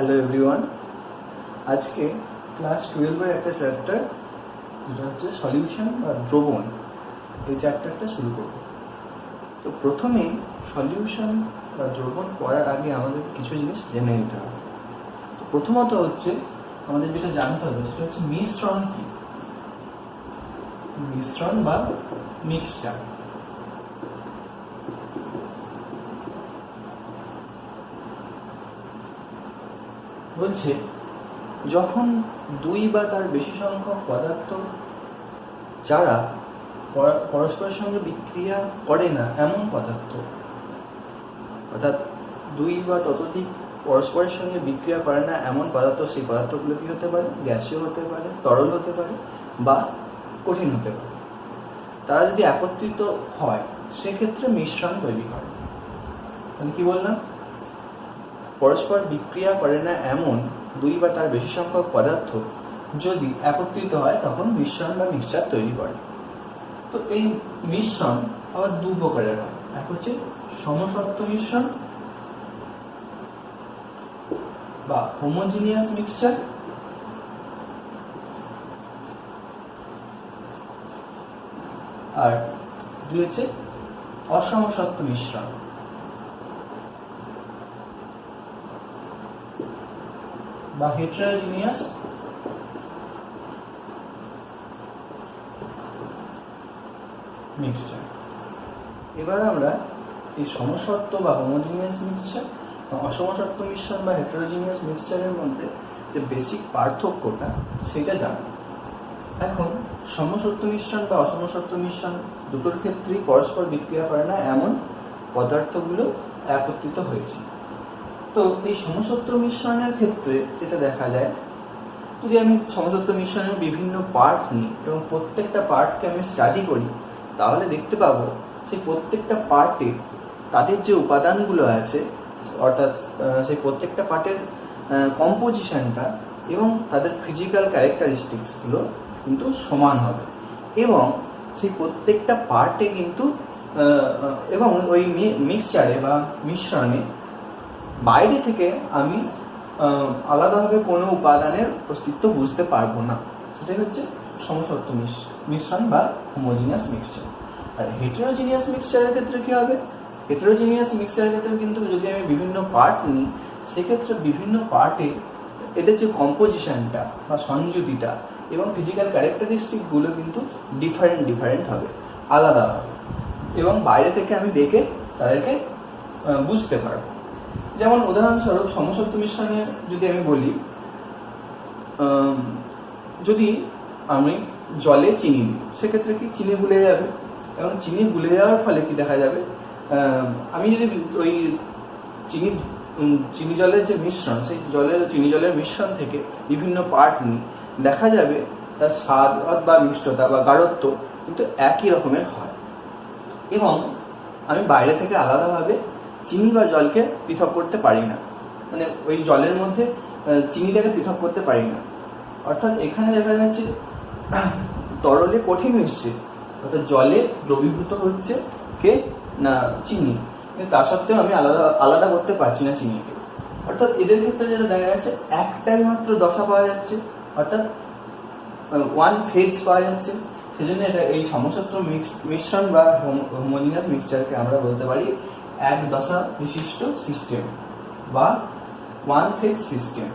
Hello everyone. আজকে class 12-এর একটা chapter যেটা হচ্ছে সলিউশন বা দ্রবণ, এই চ্যাপ্টারটা শুরু করব। তো প্রথমেই সলিউশন বা দ্রবণ পড়ার আগে আমাদের কিছু জিনিস জেনে নিতে হবে। তো প্রথমত হচ্ছে আমাদের যেটা জানতে হবে সেটা হচ্ছে মিশ্রণ কি। মিশ্রণ বা মিক্সচার। বলছে যখন দুই বা তার বেশি সংখ্যক পদার্থ যারা পরস্পরের সঙ্গে বিক্রিয়া করে না এমন পদার্থ, অর্থাৎ দুই বা ততোধিক পরস্পরের সঙ্গে বিক্রিয়া করে না এমন পদার্থ, সেই পদার্থগুলো কি হতে পারে? গ্যাসীয় হতে পারে, তরল হতে পারে বা কঠিন হতে পারে। তারা যদি একত্রিত হয় সেক্ষেত্রে মিশ্রণ তৈরি হয়। তাহলে কি বললাম? পরস্পর বিক্রিয়া করে না এমন দুই বা তার বেশি সংখ্যক পদার্থ যদি একত্রিত হয় তখন মিশ্রণ বা মিক্সচার তৈরি করে। তো এই মিশ্রণ আবার দু প্রকারের হয়। এক হচ্ছে সমসত্ব মিশ্রণ বা হোমোজিনিয়াস মিক্সচার, আর দুই হচ্ছে অসমসত্ব মিশ্রণ বা হেটেরোজিনিয়াস মিক্সচার। এবার আমরা এই সমসত্ব বা হোমোজিনিয়াস মিক্সচার, অসমসত্ব মিশ্রণ বা হেটেরোজিনিয়াস মিক্সচারের মধ্যে যে বেসিক পার্থক্যটা সেটা জানব। এখন সমসত্ব মিশ্রণ বা অসমসত্ব মিশ্রণ দুটোর ক্ষেত্রেই পরস্পর বিক্রিয়া করে না এমন পদার্থগুলো একত্রিত হয়েছে। তো এই সমসত্ব মিশ্রণের ক্ষেত্রে যেটা দেখা যায়, যদি আমি সমসত্ব মিশ্রণের বিভিন্ন পার্ট নিই এবং প্রত্যেকটা পার্টকে আমি স্টাডি করি, তাহলে দেখতে পাবো সেই প্রত্যেকটা পার্টে তাদের যে উপাদানগুলো আছে, অর্থাৎ সেই প্রত্যেকটা পার্টের কম্পোজিশনটা এবং তাদের ফিজিক্যাল ক্যারেক্টারিস্টিক্সগুলো কিন্তু সমান হবে এবং সেই প্রত্যেকটা পার্টে কিন্তু এবং ওই মিক্সচারে বা মিশ্রণে বাইরে থেকে আমি আলাদাভাবে কোনো উপাদানের অস্তিত্ব বুঝতে পারবো না। সেটাই হচ্ছে সমসত্ব মিশ্রণ বা হোমোজিনিয়াস মিক্সচার। আর হেটেরোজিনিয়াস মিক্সচারের ক্ষেত্রে কি হবে? হেটেরোজিনিয়াস মিক্সচারের ক্ষেত্রে কিন্তু যদি আমি বিভিন্ন পার্ট নিই, সেক্ষেত্রে বিভিন্ন পার্টে এদের যে কম্পোজিশনটা বা সংযুতিটা এবং ফিজিক্যাল ক্যারেক্টারিস্টিকগুলো কিন্তু ডিফারেন্ট হবে, আলাদা হবে এবং বাইরে থেকে আমি দেখে তাদেরকে বুঝতে পারবো। যেমন উদাহরণস্বরূপ সমসত্ব মিশ্রণে যদি আমি বলি, যদি আমি জলে চিনি দিই, সেক্ষেত্রে কি চিনি গুলে যাবে এবং চিনি গুলে যাওয়ার ফলে কি দেখা যাবে, আমি যদি ওই চিনি জলের যে মিশ্রণ, সেই চিনি জলের মিশ্রণ থেকে বিভিন্ন পার্ট নিই, দেখা যাবে তার স্বাদ বা মিষ্টতা বা গাঢ়ত্ব কিন্তু একই রকমের হয় এবং আমি বাইরে থেকে আলাদাভাবে চিনি বা জলকে পৃথক করতে পারি না, মানে ওই জলের মধ্যে চিনিটাকে পৃথক করতে পারি না। অর্থাৎ এখানে দেখা যাচ্ছে তরলে কঠিন মিশছে, অর্থাৎ জলে দ্রবীভূত হচ্ছে কে না চিনি, কিন্তু তা সত্ত্বেও আমি আলাদা করতে পারছি না চিনিকে। অর্থাৎ এদের ক্ষেত্রে যেটা দেখা যাচ্ছে একটাই মাত্র দশা পাওয়া যাচ্ছে, অর্থাৎ ওয়ান ফেজ পাওয়া যাচ্ছে। সেজন্য এটা এই সমসত্ব মিশ্রণ বা হোমোজিনিয়াস মিক্সচারকে আমরা বলতে পারি এক দশা বিশিষ্ট সিস্টেম বা one phase system.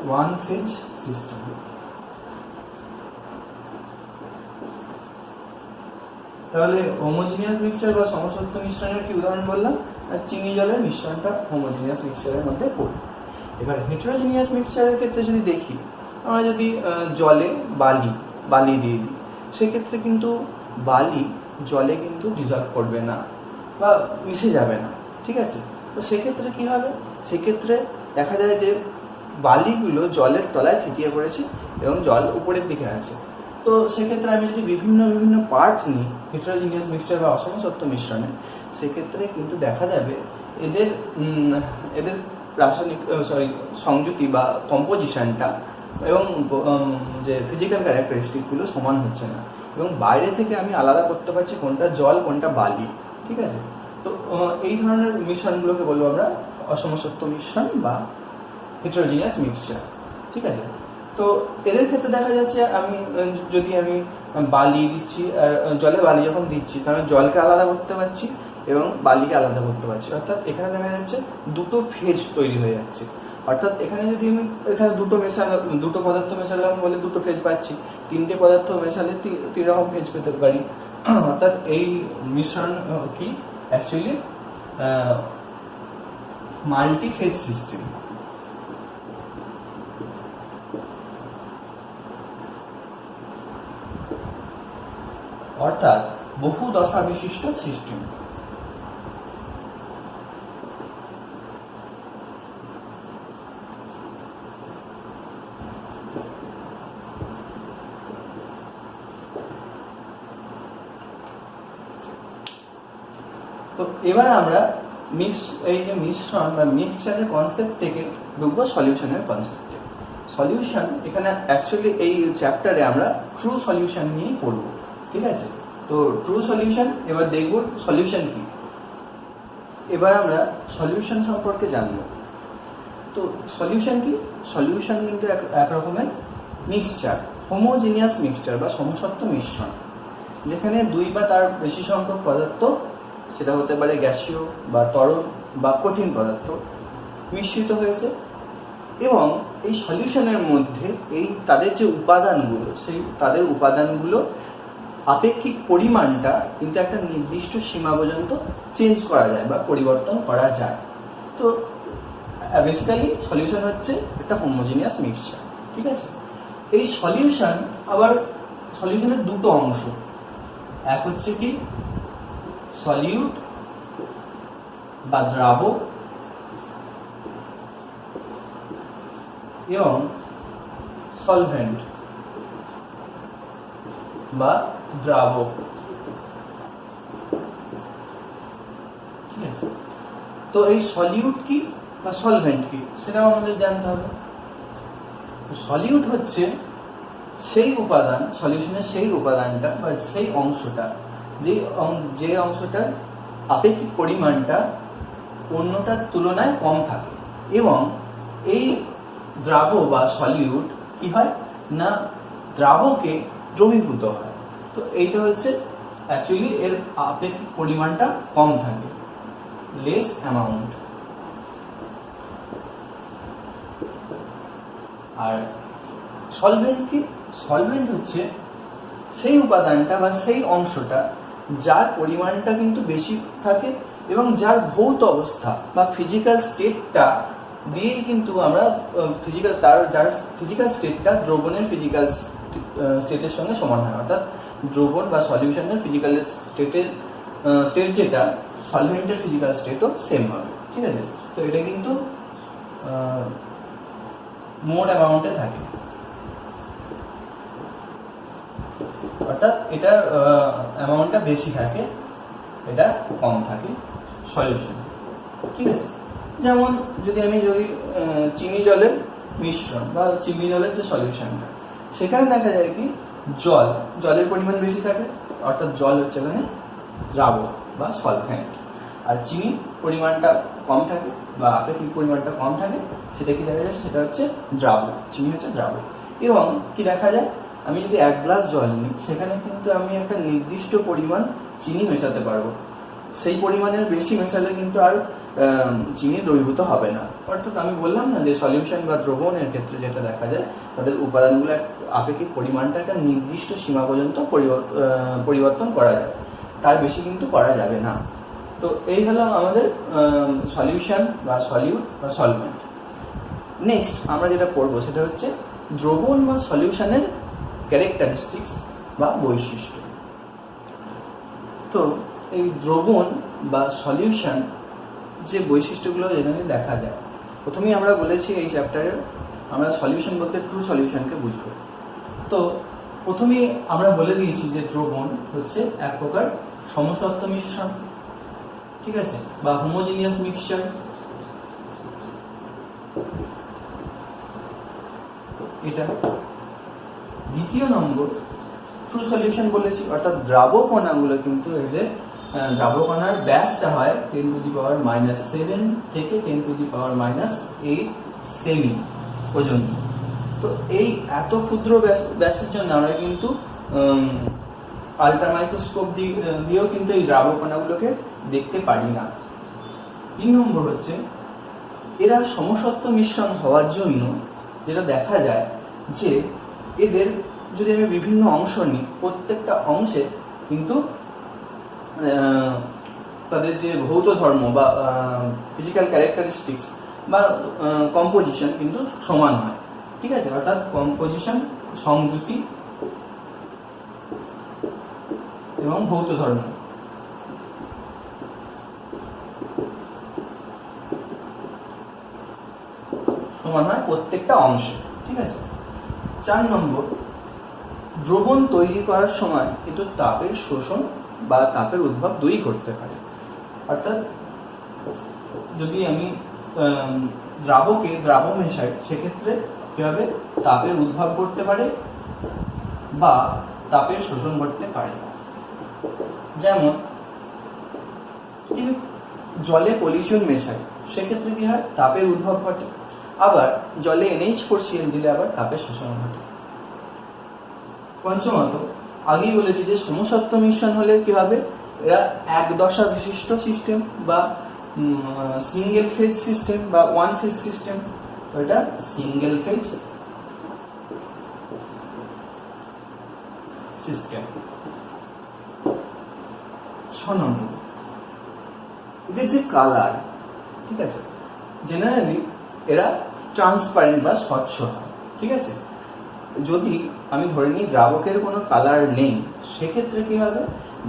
One phase system. তাহলে হোমোজিনিয়াস মিক্সচার বা সমসত্ব মিশ্রণের কি উদাহরণ বললাম? চিনি জলের মিশ্রণটা হোমোজিনিয়াস মিক্সচারের মধ্যে পড়ে। এবার হেটেরোজিনিয়াস মিক্সচারের ক্ষেত্রে যদি দেখি, আমরা যদি জলে বালি দিয়ে দিই, সেক্ষেত্রে কিন্তু বালি জলে কিন্তু ডিজলভ করবে না বা মিশে যাবে না, ঠিক আছে? তো সেক্ষেত্রে কি হবে? সেক্ষেত্রে দেখা যায় যে বালিগুলো জলের তলায় থিতিয়ে পড়েছে এবং জল উপরের দিকে আছে। তো সেক্ষেত্রে আমি যদি বিভিন্ন পার্ট নিই হেটেরোজিনিয়াস মিক্সচার বা অসমসত্ব মিশ্রণে, সেক্ষেত্রে কিন্তু দেখা যাবে এদের রাসায়নিক সংযুতি বা কম্পোজিশনটা এবং যে ফিজিক্যাল ক্যারেক্টারিস্টিকগুলো সমান হচ্ছে না, এবং বাইরে থেকে আমি আলাদা করতে পারছি কোনটা জল কোনটা বালি। ঠিক আছে, তো এই ধরনের মিশ্রণগুলোকে বলবো আমরা অসমসত্ব মিশ্রণ বা হেটেরোজিনিয়াস মিক্সচার। ঠিক আছে, তো এদের ক্ষেত্রে দেখা যাচ্ছে যদি আমি বালি দিচ্ছি আর জলে বালি যখন দিচ্ছি, কারণ জলকে আলাদা করতে পারছি এবং বালিকে আলাদা করতে পারছি, অর্থাৎ এখানে দেখা যাচ্ছে দুটো ফেজ তৈরি হয়ে যাচ্ছে। অর্থাৎ এখানে যদি আমি এখানে দুটো পদার্থ মেশালাম বলে দুটো ফেজ পাচ্ছি, তিনটে পদার্থ মেশালে তিন রকম ফেজ পেতে পারি। অর্থাৎ এই মিশ্রণ কি অ্যাকচুয়ালি মাল্টি ফেজ সিস্টেম। অর্থাৎ বহু দশা বিশিষ্ট সিস্টেম। তো এবার আমরা এই যে মিশ্রণ বা মিক্সচারের কনসেপ্ট থেকে ঢুকবো সলিউশনের কনসেপ্টে। সলিউশন এখানে অ্যাকচুয়ালি এই চ্যাপ্টারে আমরা ট্রু সলিউশন নিয়েই পড়বো। ঠিক আছে, তো ট্রু সলিউশন এবার দেখব সলিউশন কি। এবার আমরা সলিউশন সম্পর্কে জানবো। তো সলিউশন কি? সলিউশন কিন্তু এক রকমের মিক্সচার, হোমোজিনিয়াস মিক্সচার বা সমসত্ব মিশ্রণ, যেখানে দুই বা তার বেশি সংখ্যক পদার্থ, সেটা হতে পারে গ্যাসীয় বা তরল বা কঠিন পদার্থ, মিশ্রিত হয়েছে, এবং এই সলিউশনের মধ্যে তাদের যে উপাদানগুলো, তাদের উপাদানগুলো আপেক্ষিক পরিমাণটা কিন্তু একটা নির্দিষ্ট সীমা পর্যন্ত চেঞ্জ করা যায় বা পরিবর্তন করা যায়। তো বেসিক্যালি সলিউশন হচ্ছে একটা হোমোজিনিয়াস মিক্সচার। ঠিক আছে, এই সলিউশন আবার সলিউশনের দুটো অংশ, এক হচ্ছে কি সলিউট বা দ্রাবক, এবং সলভেন্ট বা দ্রাবক। ঠিক আছে, তো এই সলিউট কি বা সলভেন্ট কি সেটাও আমাদের জানতে হবে। সলিউট হচ্ছে সেই উপাদান, সলিউশনের সেই উপাদানটা বা সেই অংশটা যে অংশটার আপেক্ষিক পরিমাণটা অন্যটার তুলনায় কম থাকে, এবং এই দ্রাবক বা সলিউট কি হয় না দ্রাবকে দ্রবীভূত হয়। তো এইটা হচ্ছে অ্যাকচুয়ালি এর আপেক্ষিক পরিমাণটা কম থাকে, লেস অ্যামাউন্ট। আর সলভেন্ট কি? সলভেন্ট হচ্ছে সেই উপাদানটা বা সেই অংশটা যার পরিমাণটা কিন্তু বেশি থাকে এবং যার ভৌত অবস্থা বা ফিজিক্যাল স্টেটটা দিয়েই কিন্তু আমরা যার ফিজিক্যাল স্টেটটা দ্রবণের ফিজিক্যাল স্টেটের সঙ্গে সমান হয়। অর্থাৎ দ্রবণ বা সলিউশনের ফিজিক্যাল স্টেট যেটা, সলভেন্টের ফিজিক্যাল স্টেটও সেম হবে। ঠিক আছে, তো এটা কিন্তু মোর অ্যামাউন্টে থাকে, অর্থাৎ এটা অ্যামাউন্টটা বেশি থাকে, এটা কম থাকে সলিউশন। ঠিক আছে, যেমন যদি চিনি জলের মিশ্রণ বা চিনি জলের যে সলিউশনটা, সেখানে দেখা যায় কি জলের পরিমাণ বেশি থাকে, অর্থাৎ জল হচ্ছে এখানে দ্রাবক বা সলভেন্ট, আর চিনির পরিমাণটা কম থাকে বা আপেক্ষিক পরিমাণটা কম থাকে, সেটা কি দেখা যায়, সেটা হচ্ছে দ্রাবক, চিনি হচ্ছে দ্রাবক। এবং কি দেখা যায়, আমি যদি 1 গ্লাস জল নিই, সেখানে কিন্তু আমি একটা নির্দিষ্ট পরিমাণ চিনি মেশাতে পারবো, সেই পরিমাণের বেশি মেশালে কিন্তু আর চিনি দ্রবীভূত হবে না। অর্থাৎ আমি বললাম না যে সলিউশন বা দ্রবণের ক্ষেত্রে যেটা দেখা যায়, তাদের উপাদানগুলো আপেক্ষিক পরিমাণটা একটা নির্দিষ্ট সীমা পর্যন্ত পরিবর্তন করা যায়, তার বেশি কিন্তু করা যাবে না। তো এই হলো আমাদের সলিউশন বা সলিউট বা সলভেন্ট। নেক্সট আমরা যেটা পড়বো সেটা হচ্ছে দ্রবণ বা সলিউশনের ক্যারেক্টারিস্টিক্স বা বৈশিষ্ট্য। তো এই দ্রবণ বা সলিউশন যে বৈশিষ্ট্যগুলো যেখানে দেখা যায়, প্রথমেই আমরা বলেছি এই চ্যাপ্টারে আমরা সলিউশন বলতে ট্রু সলিউশনকে বুঝবো। তো প্রথমেই আমরা বলে দিয়েছি যে দ্রবণ হচ্ছে এক প্রকার সমসত্ব মিশ্রণ, ঠিক আছে, বা হোমোজিনিয়াস মিক্সচার। এটা। দ্বিতীয় নম্বর ট্রু সলিউশন বলেছি, অর্থাৎ দ্রাবক কণাগুলো কিন্তু এদের দ্রাবক কণার ব্যাসটা হয় 10⁻⁷ থেকে 10⁻⁸ সেমি পর্যন্ত। তো এই এত ক্ষুদ্র ব্যাসের জন্য আমরা কিন্তু আল্ট্রা মাইক্রোস্কোপ দিয়েও কিন্তু এই দ্রাবক কণাগুলোকে দেখতে পারি না। 3 নম্বর হচ্ছে এরা সমসত্ব মিশ্রণ হওয়ার জন্য যেটা দেখা যায় যে এদের যদি আমি বিভিন্ন অংশ নিই, প্রত্যেকটা অংশে কিন্তু তাদের যে ভৌত ধর্ম বা ফিজিক্যাল ক্যারেক্টারিস্টিক্স বা কম্পোজিশন কিন্তু সমান হয়। ঠিক আছে, অর্থাৎ কম্পোজিশন, সংযুতি এবং ভৌত ধর্ম সমান হয় প্রত্যেকটা অংশে। ঠিক আছে। 4 নম্বর, দ্রবণ তৈরি করার সময় কিন্তু তাপের শোষণ বা তাপের উদ্ভব দুই করতে পারে। অর্থাৎ যদি আমি দ্রাবকে দ্রাব মেশাই, সেক্ষেত্রে কি হবে, তাপের উদ্ভব করতে পারে বা তাপের শোষণ করতে পারে। যেমন জলে পলিশন মেশাই, সেক্ষেত্রে কি হয়, তাপের উদ্ভব ঘটে। আবার জলে NH4Cl দিলে আবার তাপের শোষণ ঘটে। পঞ্চমত, আগেই বলেছি যে সমসত্ব মিশ্রণ হলে কি হবে, এরা এক দশা বিশিষ্ট সিস্টেম বা সিঙ্গেল ফেজ সিস্টেম বা ওয়ান ফেজ সিস্টেম। তো এটা সিঙ্গেল ফেজ সিস্টেম। 6 নম্বর, এদের যে কালার, ঠিক আছে, জেনারেলি এরা ট্রান্সপারেন্ট বা স্বচ্ছ হয়। ঠিক আছে। যদি আমি ধরে নিই দ্রাবকের কোনো কালার নেই, সেক্ষেত্রে কি হবে,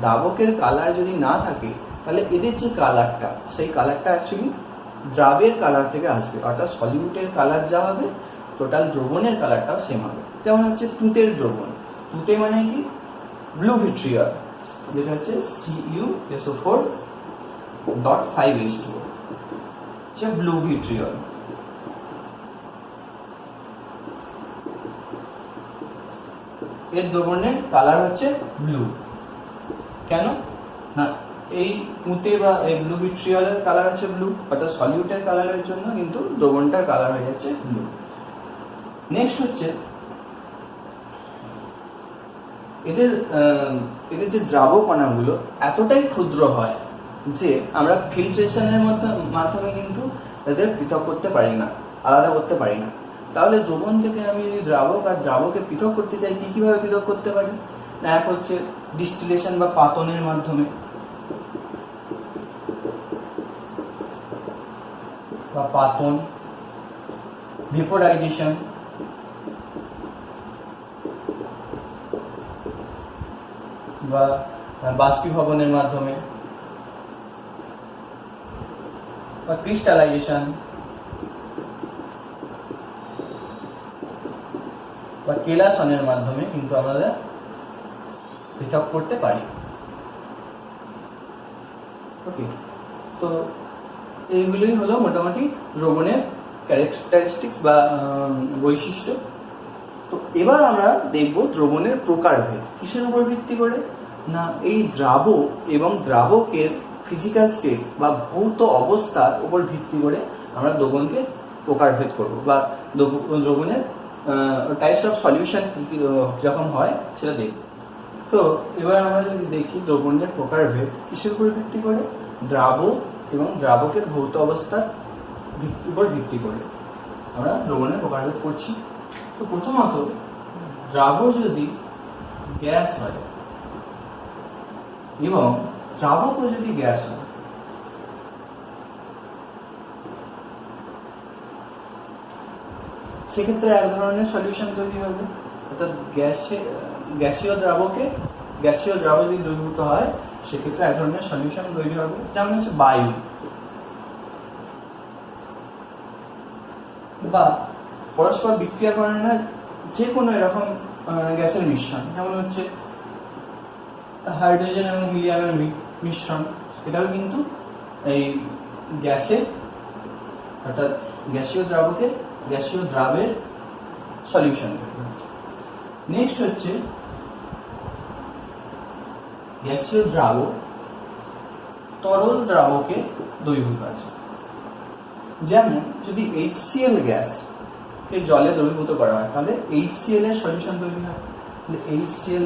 দ্রাবকের কালার যদি না থাকে তাহলে এদের যে কালারটা, সেই কালারটা অ্যাকচুয়ালি দ্রাবের কালার থেকে আসবে। অর্থাৎ সলিউটের কালার যা হবে, টোটাল দ্রবণের কালারটাও সেম হবে। যেমন হচ্ছে তুতের দ্রবণ, তুতে মানে কি, ব্লু ভিট্রিয়ল, যেটা হচ্ছে CuSO4.5H2O, ব্লু ভিট্রিয়ল। এর দ্রবণের কালার হচ্ছে ব্লু। কেন না, এই পুঁতে বা এই ব্লু ভিট্রিয়লের কালার হচ্ছে ব্লু, অর্থাৎ সলিউটের কালারের জন্য কিন্তু দ্রবণটার কালার হয়ে যাচ্ছে ব্লু। নেক্সট হচ্ছে এদের যে দ্রাবক কণাগুলো এতটাই ক্ষুদ্র হয় যে আমরা ফিল্ট্রেশনের মাধ্যমে কিন্তু এদের পৃথক করতে পারি না, আলাদা করতে পারি না। তাহলে দ্রবণ থেকে আমি যদি দ্রাবক আর দ্রাবকে পৃথক করতে চাই, কিভাবে পৃথক করতে পারি? না, এক হচ্ছে ডিস্টিলেশন বা পাতনের মাধ্যমে, বা পাতন, ভেপোরাইজেশন, বা বাষ্পীভবনের মাধ্যমে, বা ক্রিস্টালাইজেশন, বা কেলাসনের মাধ্যমে কিন্তু আমরা পৃথক করতে পারি। ওকে, তো এইগুলোই হলো মোটামুটি দ্রবণের ক্যারেক্টারিস্টিক্স বা বৈশিষ্ট্য। তো এবার আমরা দেখব দ্রবণের প্রকারভেদ। কিসের উপর ভিত্তি করে? না, এই দ্রাবক এবং দ্রাবকের ফিজিক্যাল স্টেট বা ভৌত অবস্থার উপর ভিত্তি করে আমরা দ্রবণকে প্রকারভেদ করব, বা দ্রবণের টাইপস অফ সলিউশন যখন হয় সেটা দেখব। তো এবার আমরা যদি দেখি দ্রবণের প্রকারভেদ কিসের উপর ভিত্তি করে, দ্রাবক এবং দ্রাবকের ভৌত অবস্থার উপর ভিত্তি করে আমরা দ্রবণের প্রকারভেদ করছি। তো প্রথমত, দ্রাবক যদি গ্যাস হয় এবং দ্রাবকও যদি গ্যাস হয়, সেক্ষেত্রে এক ধরনের সলিউশন তৈরি হবে। অর্থাৎ গ্যাসীয় দ্রাবক যদি দ্রবীভূত হয়, সেক্ষেত্রে এক ধরনের সলিউশন তৈরি হবে, যেমন হচ্ছে বায়ু, বা পরস্পর বিক্রিয়া করে না যে কোনো এরকম গ্যাসের মিশ্রণ, যেমন হচ্ছে হাইড্রোজেন এবং হিলিয়ামের মিশ্রণ। এটাও কিন্তু এই গ্যাসের, অর্থাৎ গ্যাসীয় দ্রাবকের গ্যাসীয় দ্রাবের সলিউশন। নেক্সট হচ্ছে গ্যাসীয় দ্রাবক তরল দ্রাবকে দ্রবীভূত আছে। যেমন যদি HCl গ্যাস কে জলে দ্রবীভূত করা হয় তাহলে HCl এর সলিউশন তৈরি হয়, তাহলে HCl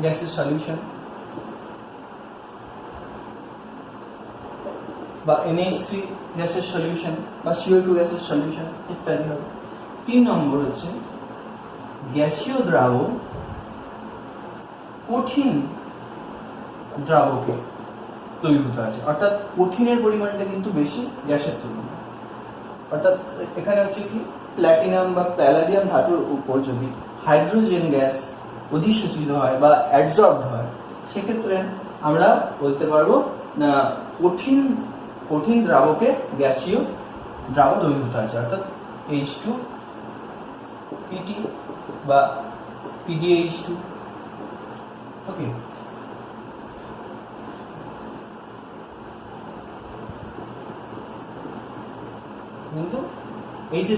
গ্যাসের সলিউশন, বা NH3 গ্যাসের সলিউশন বা CO2 গ্যাসের সলিউশন ইত্যাদি হবে। 3 নম্বর হচ্ছে গ্যাসীয় দ্রাবক কঠিন দ্রাবকে দ্রবীভূত আছে, অর্থাৎ কঠিনের পরিমাণটা কিন্তু বেশি গ্যাসের তুলনায়। অর্থাৎ এখানে হচ্ছে কি প্ল্যাটিনাম বা প্যালাডিয়াম ধাতুর উপর যদি হাইড্রোজেন গ্যাস অধিশোষিত হয় বা অ্যাবজর্বড হয়, সেক্ষেত্রে আমরা বলতে পারবো না কঠিন দ্রাবকে গ্যাসীয় দ্রাবক দ্রবীভূত আছে, অর্থাৎ H2PT বা PDH2। ওকে, কিন্তু এই যে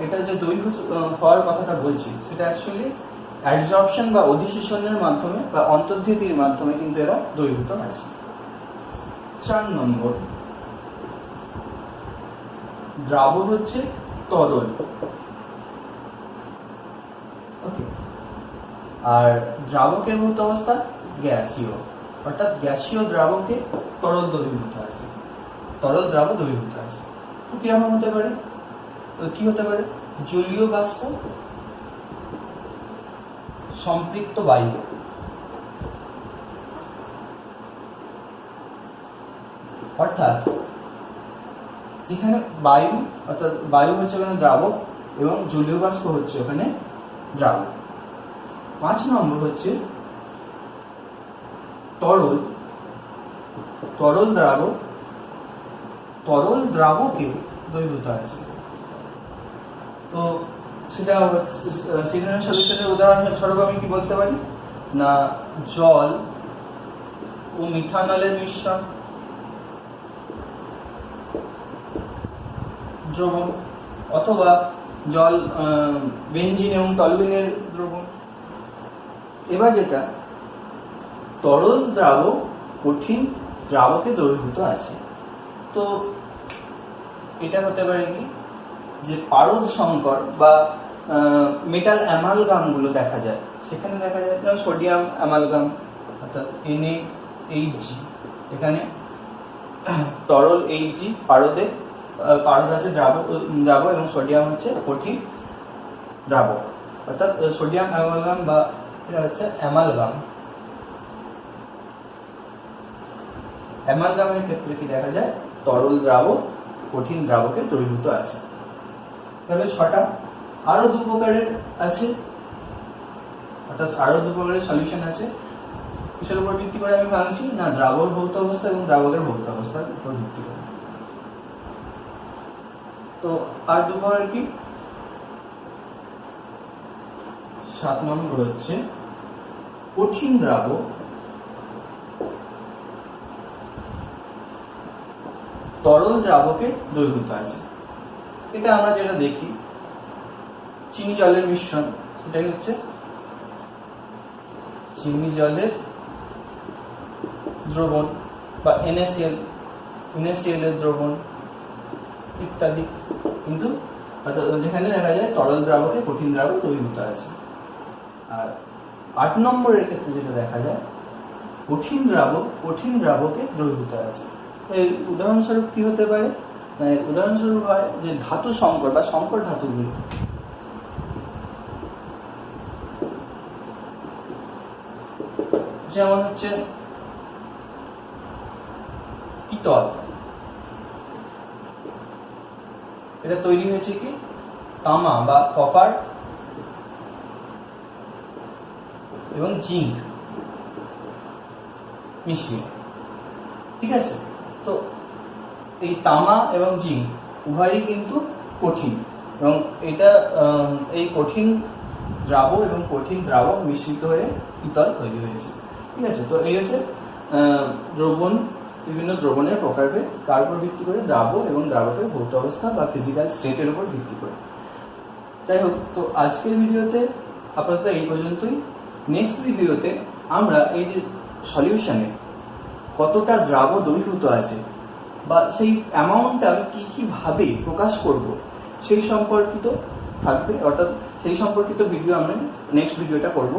এটা যে দ্রবীভূত হওয়ার কথাটা বলছি সেটা অ্যাকচুয়ালি অ্যাবজর্পশন বা অধিশোষণের মাধ্যমে বা অন্তর্ধিতির মাধ্যমে কিন্তু এরা দ্রবীভূত আছে। 4 নম্বর দ্রাবক হচ্ছে তরল। ওকে, আর দ্রাবকের ভৌত অবস্থা গ্যাসীয়, অর্থাৎ গ্যাসীয় দ্রাবকে তরল দ্রবীভূত আছে, তরল দ্রাবক দ্রবীভূত আছে। তো কিরকম হতে পারে, কি হতে পারে? জলীয় বাষ্প, সম্পৃক্ত বায়ু, অর্থাৎ যেখানে বায়ু, অর্থাৎ বায়ু হচ্ছে ওখানে দ্রাবক এবং জলীয় বাষ্প হচ্ছে ওখানে দ্রাবক। 5 নম্বর হচ্ছে তরল দ্রাবক, তরল দ্রাবকে দ্রবীভূত আছে। তো সেটা সেখানে সলিউশনের উদাহরণস্বরূপ আমি কি বলতে পারি না, জল ও মিথানলের মিশ্রণ, দ্রবণ, অথবা জল বেনজিন এবং টলুইনের দ্রবণ। এবার যেটা তরল দ্রাবক কঠিন দ্রাবকে দ্রবীভূত আছে, তো এটা হতে পারে কি যে পারদ সংকর বা মেটাল অ্যামালগাম গুলো দেখা যায়, সেখানে দেখা যায় যেমন সোডিয়াম অ্যামালগাম অর্থাৎ NaHG, এখানে তরল Hg, পারদ আছে দ্রাবক এবং সোডিয়াম হচ্ছে কঠিন দ্রাবক, অর্থাৎ সোডিয়াম অ্যামালগাম বা এটা হচ্ছে অ্যামালগাম। অ্যামালগামের ক্ষেত্রে কি দেখা যায়, তরল দ্রাবক কঠিন দ্রাবকে দ্রবীভূত আছে। তাহলে 6টা, আরো 2 প্রকারের আছে, অর্থাৎ আরো 2 প্রকারের সলিউশন আছে। কিসের উপর ভিত্তি করে আমি ভাঙছি না, দ্রাবক ভৌত অবস্থা এবং দ্রাবকের ভৌত অবস্থার উপর ভিত্তি করে। তো আর 2 প্রকার কি? 7 নম্বর হচ্ছে কঠিন দ্রাবক তরল দ্রাবকে দ্রবীভূত আছে। এটা আমরা যেটা দেখি চিনি জলের মিশ্রণ, সেটাই হচ্ছে চিনি জলের দ্রবণ বা NaCl এর দ্রবণ ইত্যাদি, কিন্তু যেখানে দেখা যায় তরল দ্রাবকে কঠিন দ্রাবক দ্রবীভূত আছে। আর 8 নম্বরের ক্ষেত্রে যেটা দেখা যায় কঠিন দ্রাবকে দ্রবীভূত আছে। এর উদাহরণস্বরূপ কি হতে পারে, উদাহরণস্বরূপ হয় যে ধাতু সংকর বা সংকর ধাতুগুলো, যেমন হচ্ছে পিতল, এটা তৈরি হয়েছে কি তামা বা কপার এবং জিঙ্ক মিশিয়ে, ঠিক আছে। তো এই তামা এবং জিঙ্ক উভয়ই কিন্তু কঠিন, এবং এটা এই কঠিন দ্রাবক এবং কঠিন দ্রাবক মিশ্রিত হয়ে পিতল তৈরি হয়েছে, ঠিক আছে। তো এই হচ্ছে দ্রবণ, বিভিন্ন দ্রবণের প্রকারভেদ, কার উপর ভিত্তি করে, দ্রাবক এবং দ্রাবকের ভৌত অবস্থা বা ফিজিক্যাল স্টেটের উপর ভিত্তি করে। যাই হোক, তো আজকের ভিডিওতে আপাতত এই পর্যন্তই। নেক্সট ভিডিওতে আমরা এই যে সলিউশনে কতটা দ্রাব্য দ্রবীভূত আছে বা সেই অ্যামাউন্টটা কিভাবে প্রকাশ করব সেই সম্পর্কিত থাকবে, অর্থাৎ সেই সম্পর্কিত ভিডিও আমরা নেক্সট ভিডিওটা করব।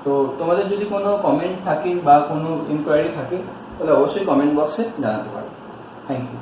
তো তোমাদের যদি কোনো কমেন্ট থাকে বা কোনো ইনকোয়ারি থাকে তাহলে অবশ্যই কমেন্ট বক্সে জানাতে পারো। Thank you.